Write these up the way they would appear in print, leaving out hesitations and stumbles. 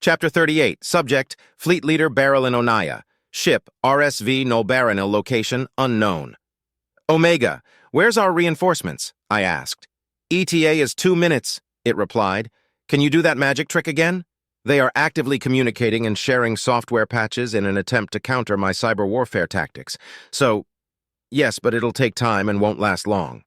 Chapter 38, Subject, Fleet Leader Barrel in Onaya. Ship, RSV Nolbaranil, location, unknown. Omega, where's our reinforcements? I asked. ETA is 2 minutes, it replied. Can you do that magic trick again? They are actively communicating and sharing software patches in an attempt to counter my cyber warfare tactics. So, yes, but it'll take time and won't last long.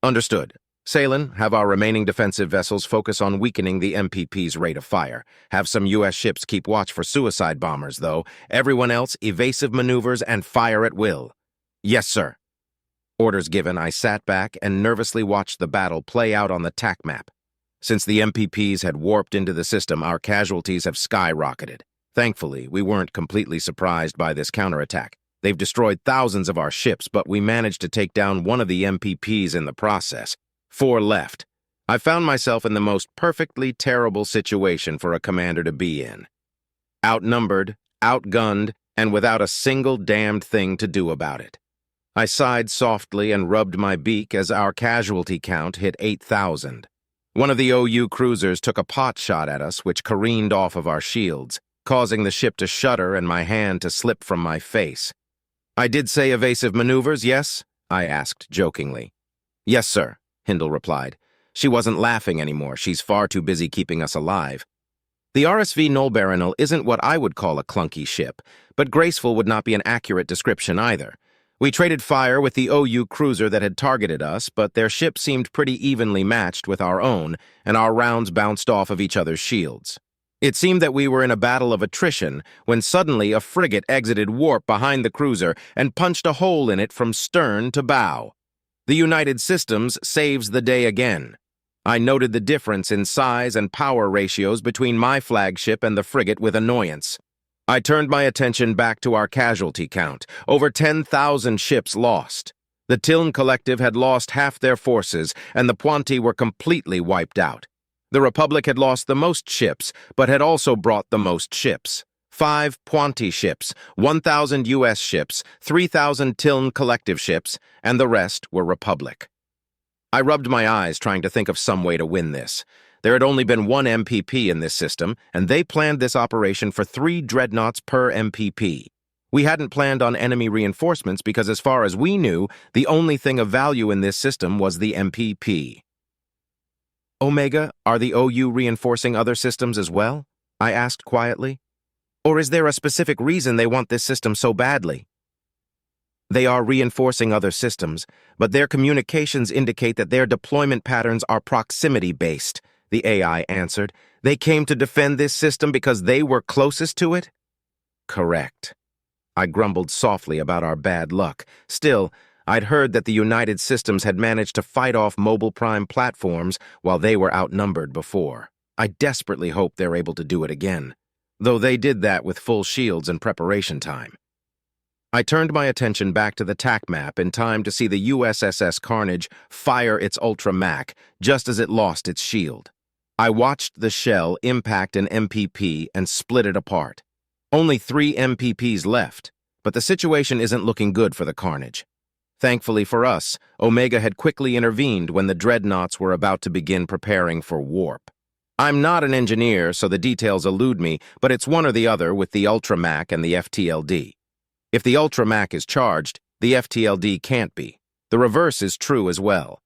Understood. Salen, have our remaining defensive vessels focus on weakening the MPP's rate of fire. Have some U.S. ships keep watch for suicide bombers, though. Everyone else, evasive maneuvers and fire at will. Yes, sir. Orders given, I sat back and nervously watched the battle play out on the TAC map. Since the MPPs had warped into the system, our casualties have skyrocketed. Thankfully, we weren't completely surprised by this counterattack. They've destroyed thousands of our ships, but we managed to take down one of the MPPs in the process. 4 left. I found myself in the most perfectly terrible situation for a commander to be in. Outnumbered, outgunned, and without a single damned thing to do about it. I sighed softly and rubbed my beak as our casualty count hit 8,000. One of the OU cruisers took a pot shot at us, which careened off of our shields, causing the ship to shudder and my hand to slip from my face. I did say evasive maneuvers, yes? I asked jokingly. Yes, sir, Hindle replied. She wasn't laughing anymore. She's far too busy keeping us alive. The RSV Nolbaranil isn't what I would call a clunky ship, but graceful would not be an accurate description either. We traded fire with the OU cruiser that had targeted us, but their ship seemed pretty evenly matched with our own, and our rounds bounced off of each other's shields. It seemed that we were in a battle of attrition when suddenly a frigate exited warp behind the cruiser and punched a hole in it from stern to bow. The United Systems saves the day again. I noted the difference in size and power ratios between my flagship and the frigate with annoyance. I turned my attention back to our casualty count. Over 10,000 ships lost. The Tiln Collective had lost half their forces, and the Puanti were completely wiped out. The Republic had lost the most ships, but had also brought the most ships. 5 Puanti ships, 1,000 U.S. ships, 3,000 Tiln Collective ships, and the rest were Republic. I rubbed my eyes trying to think of some way to win this. There had only been 1 MPP in this system, and they planned this operation for 3 dreadnoughts per MPP. We hadn't planned on enemy reinforcements because, as far as we knew, the only thing of value in this system was the MPP. Omega, are the OU reinforcing other systems as well? I asked quietly. Or is there a specific reason they want this system so badly? They are reinforcing other systems, but their communications indicate that their deployment patterns are proximity-based, the AI answered. They came to defend this system because they were closest to it? Correct. I grumbled softly about our bad luck. Still, I'd heard that the United Systems had managed to fight off Mobile Prime platforms while they were outnumbered before. I desperately hope they're able to do it again, though they did that with full shields and preparation time. I turned my attention back to the TAC map in time to see the USS Carnage fire its Ultra Mac just as it lost its shield. I watched the shell impact an MPP and split it apart. Only 3 MPPs left, but the situation isn't looking good for the Carnage. Thankfully for us, Omega had quickly intervened when the dreadnoughts were about to begin preparing for warp. I'm not an engineer, so the details elude me, but it's one or the other with the Ultra Mac and the FTLD. If the Ultra Mac is charged, the FTLD can't be. The reverse is true as well.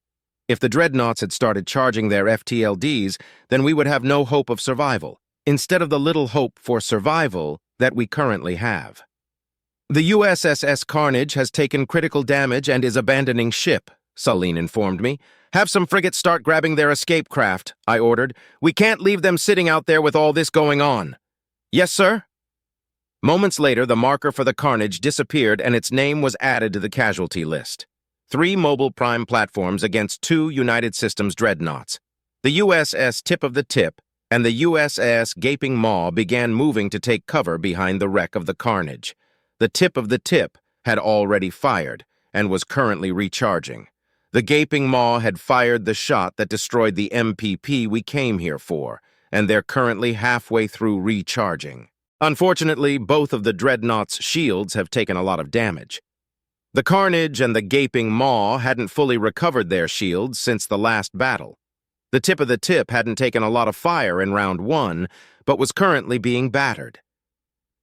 If the dreadnoughts had started charging their FTLDs, then we would have no hope of survival, instead of the little hope for survival that we currently have. The USS Carnage has taken critical damage and is abandoning ship, Saleen informed me. Have some frigates start grabbing their escape craft, I ordered. We can't leave them sitting out there with all this going on. Yes, sir? Moments later, the marker for the Carnage disappeared and its name was added to the casualty list. 3 Mobile Prime platforms against 2 United Systems dreadnoughts. The USS Tip of the Tip and the USS Gaping Maw began moving to take cover behind the wreck of the Carnage. The Tip of the Tip had already fired and was currently recharging. The Gaping Maw had fired the shot that destroyed the MPP we came here for, and they're currently halfway through recharging. Unfortunately, both of the dreadnoughts' shields have taken a lot of damage. The Carnage and the Gaping Maw hadn't fully recovered their shields since the last battle. The Tip of the Tip hadn't taken a lot of fire in round 1, but was currently being battered.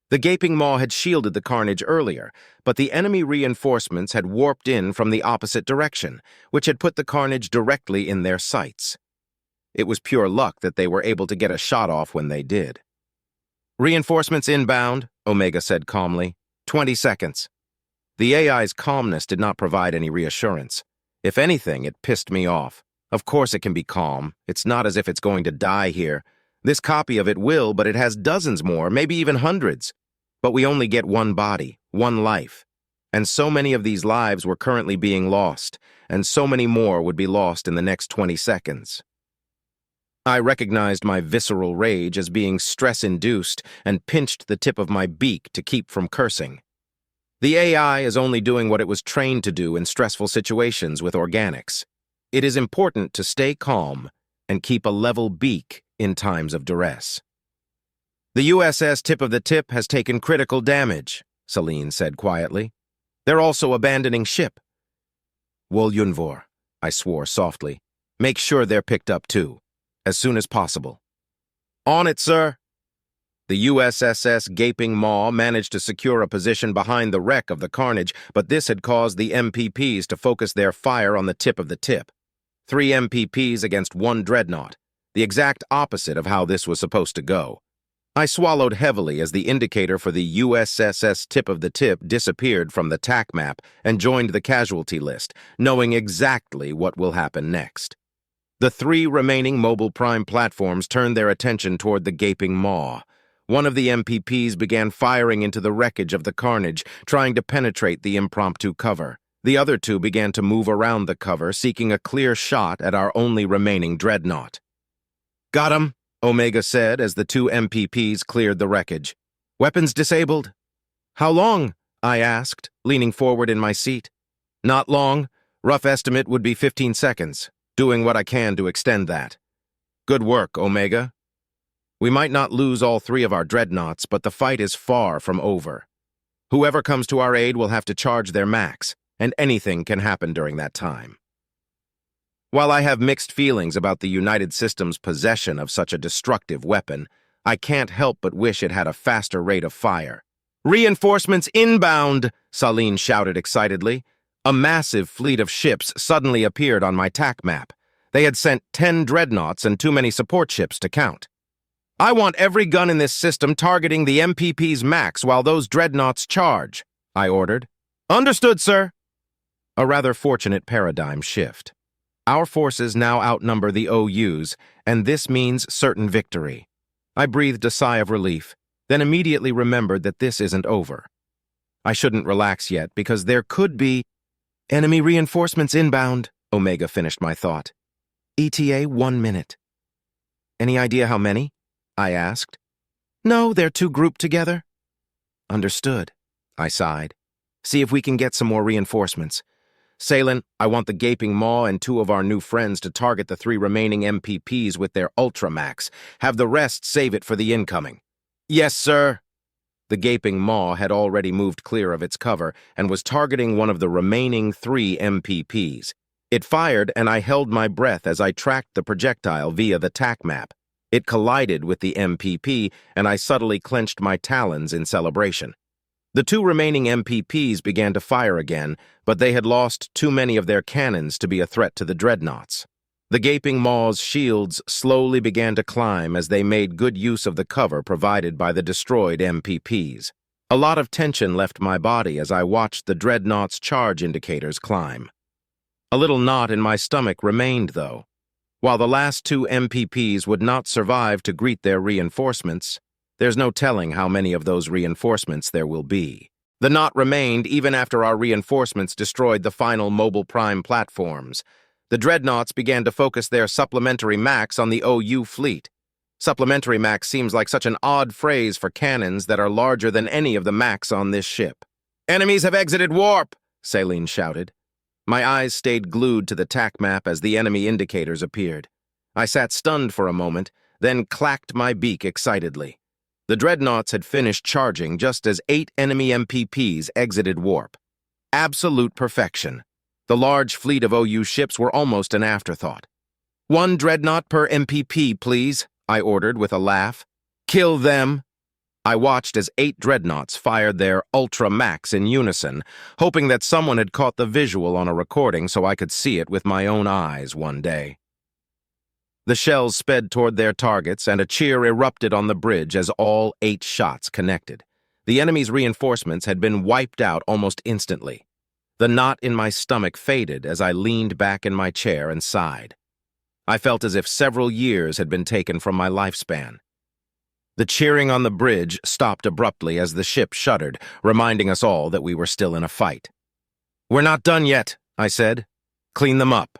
The gaping maw had shielded the carnage earlier, but the enemy reinforcements had warped in from the opposite direction, which had put the carnage directly in their sights. It was pure luck that they were able to get a shot off when they did. "Reinforcements inbound," Omega said calmly. 20 seconds. The AI's calmness did not provide any reassurance. If anything, it pissed me off. Of course it can be calm. It's not as if it's going to die here. This copy of it will, but it has dozens more, maybe even hundreds. But we only get one body, one life. And so many of these lives were currently being lost, and so many more would be lost in the next 20 seconds. I recognized my visceral rage as being stress-induced and pinched the tip of my beak to keep from cursing. The AI is only doing what it was trained to do in stressful situations with organics. It is important to stay calm and keep a level beak in times of duress. "The USS Tip of the Tip has taken critical damage," Celine said quietly. "They're also abandoning ship." "Wolyunvor," I swore softly. "Make sure they're picked up too. As soon as possible." "On it, sir." The USS's Gaping Maw managed to secure a position behind the wreck of the carnage, but this had caused the MPPs to focus their fire on the tip of the tip. 3 MPPs against 1 dreadnought, the exact opposite of how this was supposed to go. I swallowed heavily as the indicator for the USS's Tip of the Tip disappeared from the TAC map and joined the casualty list, knowing exactly what will happen next. The 3 remaining mobile prime platforms turned their attention toward the Gaping Maw. One of the MPPs began firing into the wreckage of the carnage, trying to penetrate the impromptu cover. The other 2 began to move around the cover, seeking a clear shot at our only remaining dreadnought. "Got him," Omega said as the 2 MPPs cleared the wreckage. "Weapons disabled." "How long?" I asked, leaning forward in my seat. "Not long. Rough estimate would be 15 seconds. Doing what I can to extend that." "Good work, Omega. We might not lose all 3 of our dreadnoughts, but the fight is far from over. Whoever comes to our aid will have to charge their max, and anything can happen during that time." While I have mixed feelings about the United Systems' possession of such a destructive weapon, I can't help but wish it had a faster rate of fire. "Reinforcements inbound!" Celine shouted excitedly. A massive fleet of ships suddenly appeared on my TAC map. They had sent 10 dreadnoughts and too many support ships to count. "I want every gun in this system targeting the MPP's max while those dreadnoughts charge," I ordered. "Understood, sir." A rather fortunate paradigm shift. Our forces now outnumber the OU's, and this means certain victory. I breathed a sigh of relief, then immediately remembered that this isn't over. I shouldn't relax yet because there could be enemy reinforcements inbound, Omega finished my thought. ETA 1 minute. "Any idea how many?" I asked. "No, they're 2 grouped together." "Understood," I sighed. "See if we can get some more reinforcements. Salen, I want the Gaping Maw and 2 of our new friends to target the 3 remaining MPPs with their Ultramax. Have the rest save it for the incoming." "Yes, sir." The Gaping Maw had already moved clear of its cover and was targeting one of the remaining 3 MPPs. It fired, and I held my breath as I tracked the projectile via the TAC map. It collided with the MPP, and I subtly clenched my talons in celebration. The 2 remaining MPPs began to fire again, but they had lost too many of their cannons to be a threat to the dreadnoughts. The Gaping Maw's shields slowly began to climb as they made good use of the cover provided by the destroyed MPPs. A lot of tension left my body as I watched the dreadnought's charge indicators climb. A little knot in my stomach remained, though. While the last 2 MPPs would not survive to greet their reinforcements, there's no telling how many of those reinforcements there will be. The knot remained even after our reinforcements destroyed the final mobile prime platforms. The dreadnoughts began to focus their supplementary max on the OU fleet. Supplementary max seems like such an odd phrase for cannons that are larger than any of the max on this ship. "Enemies have exited warp!" Celine shouted. My eyes stayed glued to the TAC map as the enemy indicators appeared. I sat stunned for a moment, then clacked my beak excitedly. The dreadnoughts had finished charging just as 8 enemy MPPs exited warp. Absolute perfection. The large fleet of OU ships were almost an afterthought. "1 dreadnought per MPP, please," I ordered with a laugh. Kill them! I watched as 8 dreadnoughts fired their Ultra Max in unison, hoping that someone had caught the visual on a recording so I could see it with my own eyes one day. The shells sped toward their targets, and a cheer erupted on the bridge as all 8 shots connected. The enemy's reinforcements had been wiped out almost instantly. The knot in my stomach faded as I leaned back in my chair and sighed. I felt as if several years had been taken from my lifespan. The cheering on the bridge stopped abruptly as the ship shuddered, reminding us all that we were still in a fight. "We're not done yet," I said. "Clean them up."